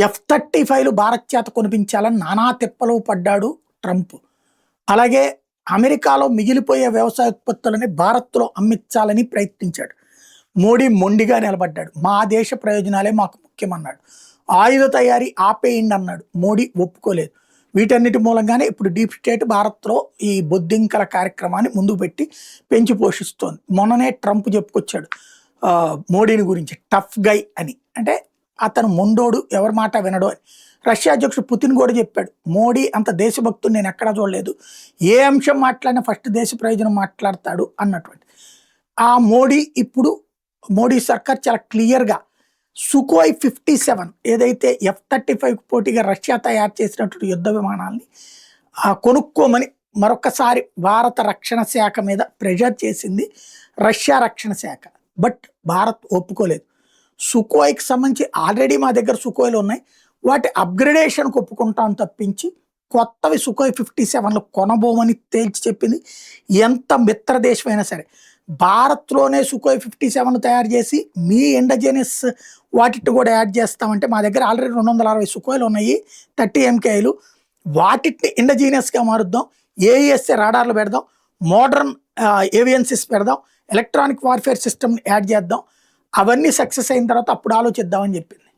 F-35లు భారత్ చేత కొనిపించాలని నానా తిప్పలు పడ్డాడు ట్రంప్. అలాగే అమెరికాలో మిగిలిపోయే వ్యవసాయ ఉత్పత్తులని భారత్లో అమ్మించాలని ప్రయత్నించాడు. మోడీ మొండిగా నిలబడ్డాడు. మా దేశ ప్రయోజనాలే మాకు ముఖ్యమన్నాడు. ఆయుధ తయారీ ఆపేయండి అన్నాడు. మోడీ ఒప్పుకోలేదు. వీటన్నిటి మూలంగానే ఇప్పుడు డీప్ స్టేట్ భారత్లో ఈ బొద్దింకల కార్యక్రమాన్ని ముందుకు పెట్టి పెంచి పోషిస్తోంది. మొన్ననే ట్రంప్ చెప్పుకొచ్చాడు మోడీని గురించి టఫ్ గై అని. అంటే అతను మొండోడు, ఎవరి మాట వినడు అని. రష్యా అధ్యక్షుడు పుతిన్ కూడా చెప్పాడు, మోడీ అంత దేశభక్తుడు నేను ఎక్కడా చూడలేదు, ఏ అంశం మాట్లాడినా ఫస్ట్ దేశ ప్రయోజనం మాట్లాడతాడు అన్నటువంటి. ఆ మోడీ సర్కార్ చాలా క్లియర్గా సుకోయ్ 57 ఏదైతే F-35 పోటీగా రష్యా తయారు చేసినటువంటి యుద్ధ విమానాల్ని కొనుక్కోమని మరొకసారి భారత రక్షణ శాఖ మీద ప్రెషర్ చేసింది రష్యా రక్షణ శాఖ. బట్ భారత్ ఒప్పుకోలేదు. సుకోయ్కి సంబంధించి ఆల్రెడీ మా దగ్గర సుకోయ్లు ఉన్నాయి, వాటి అప్గ్రేడేషన్కి ఒప్పుకుంటాం తప్పించి కొత్తవి సుకోయ్ 57లు కొనబోమని తేల్చి చెప్పింది. ఎంత మిత్ర దేశమైనా సరే భారత్లోనే సుకోయ్ 57 తయారు చేసి మీ ఇండజినియస్ వాటిని కూడా యాడ్ చేస్తామంటే, మా దగ్గర ఆల్రెడీ 260 సుకోయ్లు ఉన్నాయి 30 MKIలు, వాటిని ఇండజీనియస్గా మారుద్దాం, ఏఈఎస్ఏ రాడార్లు పెడదాం, మోడర్న్ ఏవియన్సిస్ పెడదాం, ఎలక్ట్రానిక్ వార్ఫేర్ సిస్టమ్ యాడ్ చేద్దాం, అవన్నీ సక్సెస్ అయిన తర్వాత అప్పుడు ఆలోచిద్దామని చెప్పింది.